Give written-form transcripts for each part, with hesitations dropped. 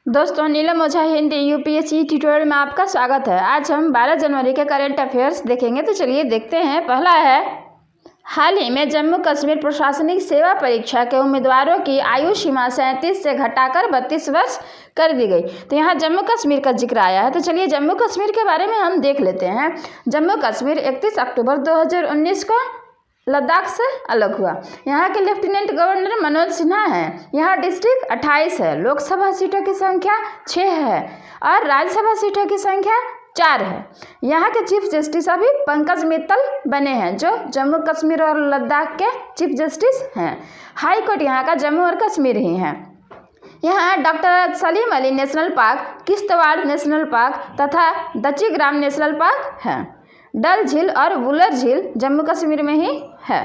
दोस्तों, नीलम ओझा Hindi UPSC tutorial में आपका स्वागत है। आज हम 12 जनवरी के करंट अफेयर्स देखेंगे। तो चलिए देखते हैं। पहला है, हाल ही में जम्मू कश्मीर प्रशासनिक सेवा परीक्षा के उम्मीदवारों की आयु सीमा 37 से घटाकर 32 वर्ष कर दी गई। तो यहाँ जम्मू कश्मीर का जिक्र आया है। तो चलिए जम्मू कश्मीर के बारे में हम देख लेते हैं। जम्मू कश्मीर 31 अक्टूबर 2019 को लद्दाख से अलग हुआ। यहाँ के लेफ्टिनेंट गवर्नर मनोज सिन्हा हैं। यहाँ डिस्ट्रिक्ट 28 है। लोकसभा सीटों की संख्या 6 है और राज्यसभा सीटों की संख्या 4 है। यहाँ के चीफ जस्टिस अभी पंकज मित्तल बने हैं, जो जम्मू कश्मीर और लद्दाख के चीफ जस्टिस हैं। हाई कोर्ट यहाँ का जम्मू और कश्मीर ही है। यहाँ doctor Salim Ali national park, Kishtwar national park तथा दच्चीग्राम नेशनल पार्क है। डल झील और वुलर झील जम्मू कश्मीर में ही है।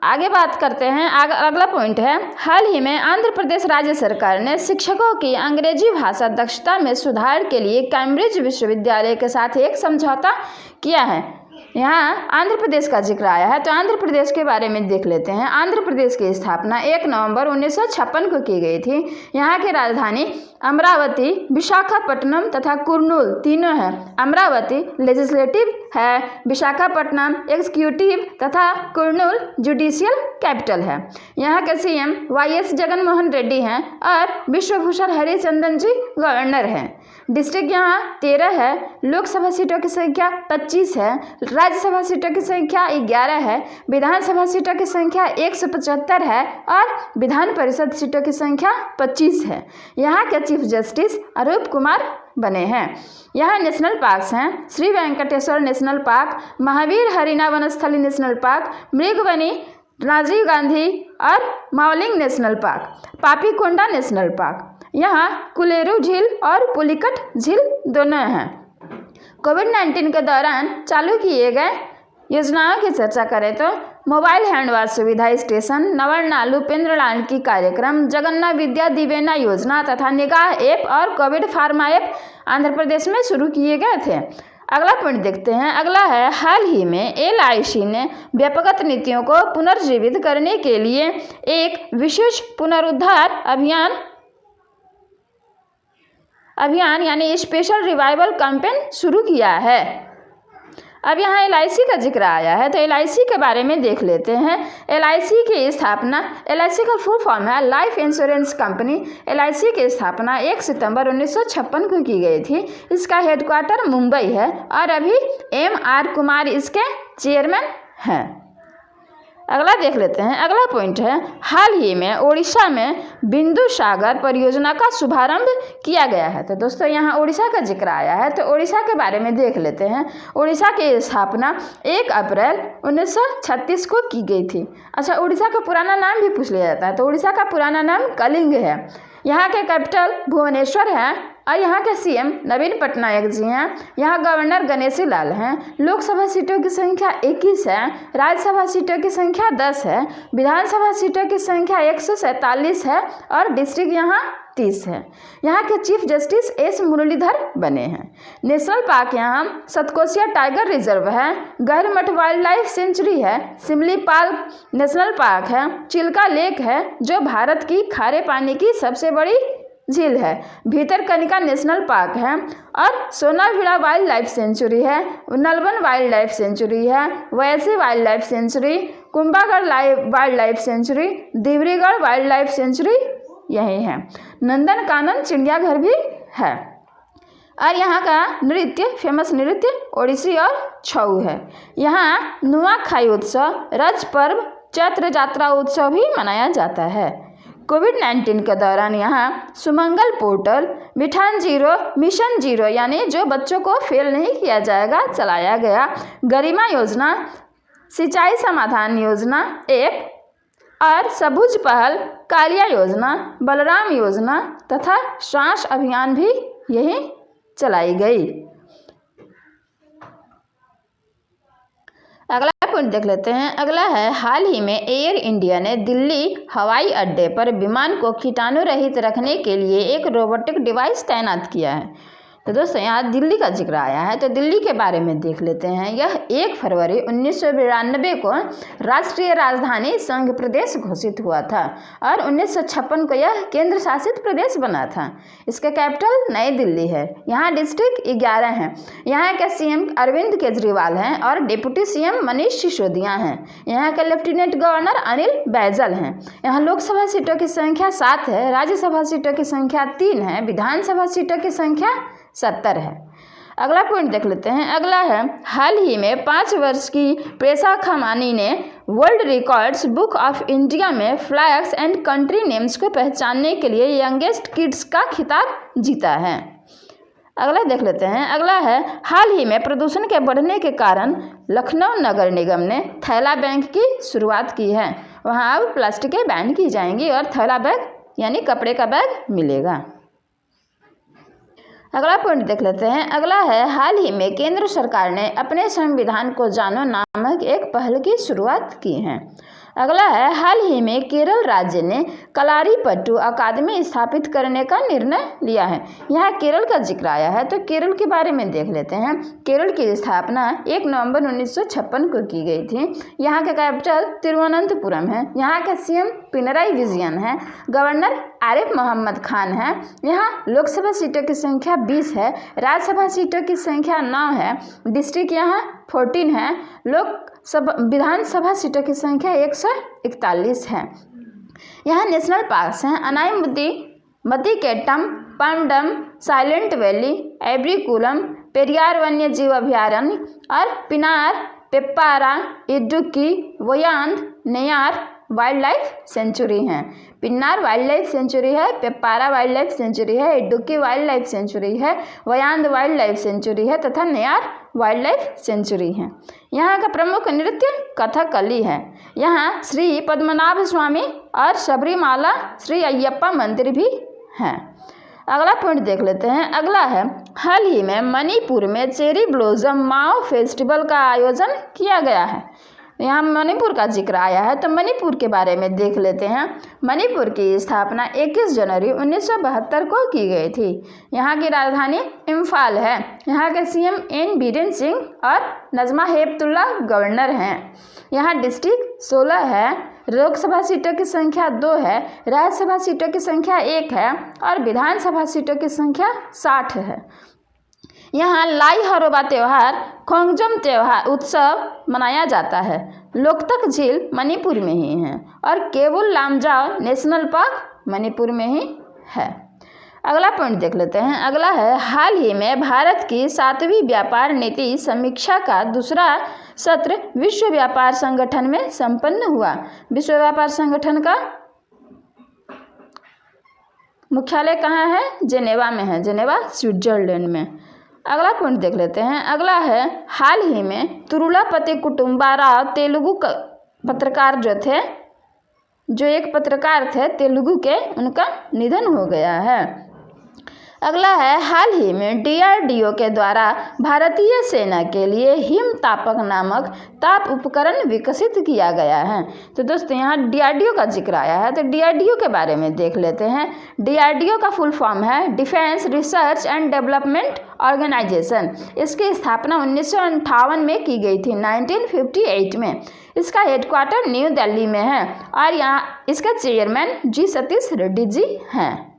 आगे बात करते हैं। अगला पॉइंट है, हाल ही में आंध्र प्रदेश राज्य सरकार ने शिक्षकों की अंग्रेजी भाषा दक्षता में सुधार के लिए कैम्ब्रिज विश्वविद्यालय के साथ एक समझौता किया है। यहाँ आंध्र प्रदेश का जिक्र आया है। तो आंध्र प्रदेश के बारे में देख लेते हैं। आंध्र प्रदेश की स्थापना 1 नवंबर 1956 को की गई थी। यहाँ की राजधानी अमरावती, विशाखापट्टनम तथा कुर्नूल तीनों है। अमरावती लेजिस्लेटिव है, विशाखापट्टनम एग्जीक्यूटिव तथा कुर्नूल जुडिशियल कैपिटल है। यहाँ के सीएम वाईएस जगनमोहन रेड्डी हैं और विश्वभूषण हरिचंदन जी गवर्नर हैं। डिस्ट्रिक्ट यहाँ 13 है। लोकसभा सीटों की संख्या 25 है। राज्यसभा सीटों की संख्या 11 है। विधानसभा सीटों की संख्या 175 है और विधान परिषद सीटों की संख्या 25 है। यहाँ के चीफ जस्टिस अरूप कुमार बने हैं। यहाँ नेशनल पार्क्स हैं, Shri Venkateswara national park, Mahavir Harina Vanasthali national park, Mrugavani, Rajiv Gandhi और Mawling national park, Papikonda national park. यहाँ कुलेरू झील और पुलिकट झील दोनों हैं। कोविड-19 के दौरान चालू किए गए योजनाओं की चर्चा करें तो मोबाइल हैंड वॉश सुविधा स्टेशन, नवरनालू पेंद्रलाल की कार्यक्रम, जगन्ना विद्या दिवेना योजना तथा निगाह ऐप और Covid pharma app Andhra Pradesh में शुरू किए गए थे। अगला पॉइंट देखते हैं। अगला है, हाल ही में एलआईसी ने व्यापक नीतियों को पुनर्जीवित करने के लिए एक विशेष पुनरुद्धार अभियान यानी स्पेशल रिवाइवल कैंपेन शुरू किया है। अब यहाँ एलआईसी का जिक्र आया है। तो एलआईसी के बारे में देख लेते हैं। एलआईसी की स्थापना, एलआईसी का फुल फॉर्म है लाइफ इंश्योरेंस कंपनी। एलआईसी की स्थापना 1 सितंबर 1956 को की गई थी। इसका हेडक्वार्टर मुंबई है और अभी एम.आर. कुमार इसके चेयरमैन हैं। अगला देख लेते हैं। अगला पॉइंट है, हाल ही में ओडिशा में बिंदु सागर परियोजना का शुभारंभ किया गया है। तो दोस्तों यहाँ ओडिशा का जिक्र आया है। तो ओडिशा के बारे में देख लेते हैं। ओडिशा की स्थापना 1 अप्रैल 1936 को की गई थी। अच्छा, ओडिशा का पुराना नाम भी पूछ लिया जाता है। तो ओडिशा का पुराना नाम कलिंग है। यहाँ के कैपिटल भुवनेश्वर है और यहाँ के सीएम नवीन पटनायक जी हैं। यहाँ गवर्नर गणेशी लाल हैं। लोकसभा सीटों की संख्या 21 है। राज्यसभा सीटों की संख्या 10 है। विधानसभा सीटों की संख्या 147 है और डिस्ट्रिक्ट यहाँ 30 है। यहाँ के चीफ जस्टिस एस मुरलीधर बने हैं। नेशनल पार्क यहाँ सतकोशिया टाइगर रिजर्व है, गहरमठ वाइल्ड लाइफ सेंचुरी है, सिमलीपाल नेशनल पार्क है, चिल्का लेक है जो भारत की खारे पानी की सबसे बड़ी झील है, भीतरकनिका नेशनल पार्क है और सोनाभिड़ा वाइल्ड लाइफ सेंचुरी है, नलवन वाइल्ड लाइफ सेंचुरी है, वैसी wild life sanctuary, Kumbhalgarh wild life sanctuary, Dibrugarh wild life sanctuary यही है। नंदनकानन चिड़ियाघर भी है। और यहाँ का नृत्य, फेमस नृत्य ओडिसी और छऊ है। यहाँ नुआखाई उत्सव, रज पर्व, चैत्र यात्रा उत्सव भी मनाया जाता है। कोविड-19 के दौरान यहाँ सुमंगल पोर्टल, मिशन जीरो यानी जो बच्चों को फेल नहीं किया जाएगा चलाया गया। गरिमा योजना, सिंचाई समाधान योजना ऐप और सबुज पहल, कालिया योजना, बलराम योजना तथा श्वास अभियान भी यही चलाई गई। अगला पॉइंट देख लेते हैं। अगला है, हाल ही में एयर इंडिया ने दिल्ली हवाई अड्डे पर विमान को कीटाणु रहित रखने के लिए एक रोबोटिक डिवाइस तैनात किया है। तो दोस्तों यहाँ दिल्ली का जिक्र आया है, तो दिल्ली के बारे में देख लेते हैं। यह 1 फरवरी 1992 को राष्ट्रीय राजधानी संघ प्रदेश घोषित हुआ था और 1956 को यह केंद्र शासित प्रदेश बना था। इसका कैपिटल नई दिल्ली है। यहाँ डिस्ट्रिक्ट 11 हैं। यहाँ के सीएम अरविंद केजरीवाल हैं और डिप्टी सीएम मनीष सिसोदिया हैं। यहाँ के लेफ्टिनेंट गवर्नर अनिल बैजल हैं। यहाँ लोकसभा सीटों की संख्या 7 है, राज्यसभा सीटों की संख्या 3 है, विधानसभा सीटों की संख्या 70 है। अगला पॉइंट देख लेते हैं। अगला है, हाल ही में 5 वर्ष की प्रेसा खमानी ने world records book of India में फ्लैग्स एंड कंट्री नेम्स को पहचानने के लिए यंगेस्ट किड्स का खिताब जीता है। अगला देख लेते हैं। अगला है, हाल ही में प्रदूषण के बढ़ने के कारण लखनऊ नगर निगम ने थैला बैंक की शुरुआत की है। वहाँ अब प्लास्टिकें बैन की जाएंगी और थैला बैग यानी कपड़े का बैग मिलेगा। अगला पॉइंट देख लेते हैं। अगला है, हाल ही में केंद्र सरकार ने अपने संविधान को जानो नामक एक पहल की शुरुआत की है। अगला है, हाल ही में केरल राज्य ने कलारीपट्टू अकादमी स्थापित करने का निर्णय लिया है। यहाँ केरल का जिक्र आया है, तो केरल के बारे में देख लेते हैं। केरल की स्थापना 1 नवंबर 1956 को की गई थी। यहाँ का कैपिटल तिरुवनंतपुरम है। यहाँ के सीएम पिनराई विजयन है। गवर्नर आरिफ मोहम्मद खान है। यहाँ लोकसभा सीटों की संख्या 20 है, राज्यसभा सीटों की संख्या 9 है, डिस्ट्रिक्ट यहाँ 14 है, विधानसभा सीटों की संख्या 141 है। यहाँ नेशनल पार्क्स हैं अनाईमुद्दी, मतिकेट्टम, पामडम, साइलेंट वैली, एब्रीकुलम, पेरियार वन्य जीव अभयारण्य और पिनार, पेप्पारा, इडुक्की, वोयांद, नेयार वाइल्ड लाइफ सेंचुरी हैं। पिन्नार वाइल्ड लाइफ सेंचुरी है, पेप्पारा वाइल्ड लाइफ सेंचुरी है, इडुक्की वाइल्ड लाइफ सेंचुरी है, वोयांद वाइल्ड लाइफ सेंचुरी है तथा नेयार वाइल्ड लाइफ सेंचुरी है। यहाँ का प्रमुख नृत्य कथकली है। यहाँ श्री पद्मनाभ स्वामी और सबरीमाला श्री अय्यप्पा मंदिर भी हैं। अगला पॉइंट देख लेते हैं। अगला है, हाल ही में मणिपुर में चेरी ब्लॉसम माओ फेस्टिवल का आयोजन किया गया है। यहाँ मणिपुर का जिक्र आया है, तो मणिपुर के बारे में देख लेते हैं। मणिपुर की स्थापना 21 जनवरी 1972 को की गई थी। यहाँ की राजधानी इम्फाल है। यहाँ के सीएम एन बीरेन सिंह और नजमा हेपतुल्ला गवर्नर हैं। यहाँ डिस्ट्रिक्ट 16 है, लोकसभा सीटों की संख्या 2 है, राज्यसभा सीटों की संख्या 1 है और विधानसभा सीटों की संख्या 60 है। यहाँ लाई हरोबा त्यौहार, खोंगजम त्यौहार उत्सव मनाया जाता है। लोकतक झील मणिपुर में ही है और केवुल लामजाओ नेशनल पार्क मणिपुर में ही है। अगला पॉइंट देख लेते हैं। अगला है, हाल ही में भारत की 7वीं व्यापार नीति समीक्षा का दूसरा सत्र विश्व व्यापार संगठन में संपन्न हुआ। विश्व व्यापार संगठन का मुख्यालय कहाँ है? जेनेवा में है, जेनेवा स्विट्जरलैंड में। अगला पॉइंट देख लेते हैं। अगला है, हाल ही में तुरुलापति कुटुंबा राव तेलुगु पत्रकार जो एक पत्रकार थे तेलुगु के, उनका निधन हो गया है। अगला है, हाल ही में डीआरडीओ के द्वारा भारतीय सेना के लिए हिमतापक नामक ताप उपकरण विकसित किया गया है। तो दोस्तों यहाँ डीआरडीओ का जिक्र आया है, तो डीआरडीओ के बारे में देख लेते हैं। डीआरडीओ का फुल फॉर्म है defence research and development organisation. इसकी स्थापना 1958 में की गई थी, 1958 में। इसका हेडक्वार्टर न्यू दिल्ली में है और यहाँ इसका चेयरमैन जी सतीश रेड्डी जी हैं।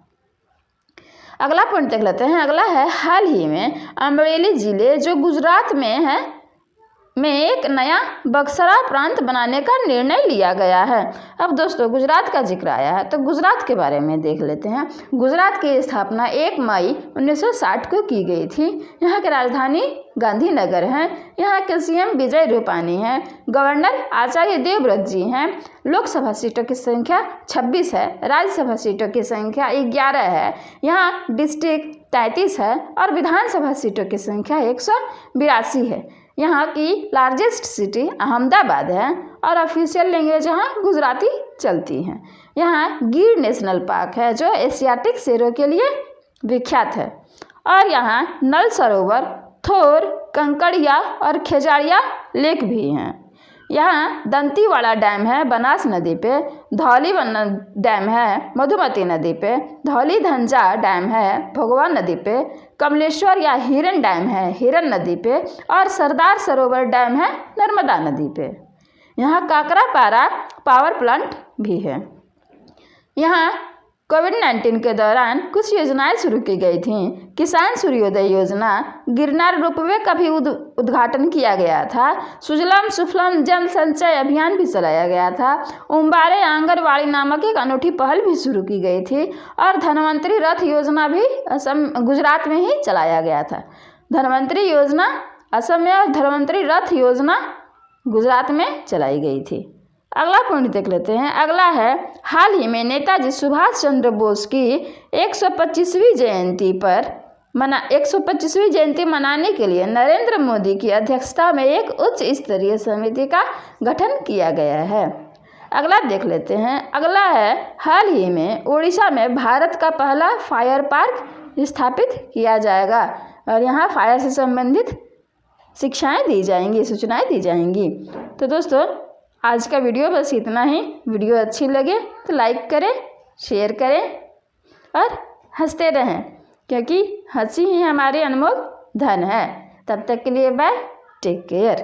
अगला पॉइंट देख लेते हैं। अगला है, हाल ही में अमरेली जिले जो गुजरात में है में एक नया बक्सरा प्रांत बनाने का निर्णय लिया गया है। अब दोस्तों गुजरात का जिक्र आया है, तो गुजरात के बारे में देख लेते हैं। गुजरात की स्थापना 1 मई 1960 को की गई थी। यहाँ की राजधानी गांधीनगर है। यहाँ के सीएम विजय रूपानी हैं। गवर्नर आचार्य देवव्रत जी हैं। लोकसभा सीटों की संख्या 26 है, राज्यसभा सीटों की संख्या 11 है। यहाँ डिस्ट्रिक्ट 33 है और विधानसभा सीटों की संख्या 182 है। यहाँ की लार्जेस्ट सिटी अहमदाबाद है और ऑफिशियल लैंग्वेज यहाँ गुजराती चलती है। यहाँ गिर नेशनल पार्क है जो एशियाटिक शेरों के लिए विख्यात है और यहाँ नल सरोवर, थोर, कंकड़िया और खेजाड़िया लेक भी हैं। यहाँ दंतीवाड़ा डैम है बनास नदी पे, धौली डैम है मधुमती नदी पे, धौली धंजा डैम है भगवा नदी पे, कमलेश्वर या हिरन डैम है हिरन नदी पे, और सरदार सरोवर डैम है नर्मदा नदी पे। यहाँ काकरापारा पावर प्लांट भी है। यहाँ कोविड-19 के दौरान कुछ योजनाएं शुरू की गई थीं। किसान सूर्योदय योजना, गिरनार रोपवे का भी उद्घाटन किया गया था। सुजलाम सुफलाम जन संचय अभियान भी चलाया गया था। उम्बारे आंगनबाड़ी नामक एक अनूठी पहल भी शुरू की गई थी, और धनवंतरी रथ योजना भी असम गुजरात में ही चलाया गया था। धनवंतरी योजना असम में और धनवंतरी रथ योजना गुजरात में चलाई गई थी। अगला पॉइंट देख लेते हैं। अगला है, हाल ही में नेताजी सुभाष चंद्र बोस की 125वीं जयंती मनाने के लिए नरेंद्र मोदी की अध्यक्षता में एक उच्च स्तरीय समिति का गठन किया गया है। अगला देख लेते हैं। अगला है, हाल ही में उड़ीसा में भारत का पहला फायर पार्क स्थापित किया जाएगा, और यहाँ फायर से संबंधित शिक्षाएं दी जाएंगी, सूचनाएं दी जाएंगी। तो दोस्तों, आज का वीडियो बस इतना ही। वीडियो अच्छी लगे तो लाइक करें, शेयर करें और हंसते रहें, क्योंकि हंसी ही हमारे अनमोल धन है। तब तक के लिए बाय, टेक केयर।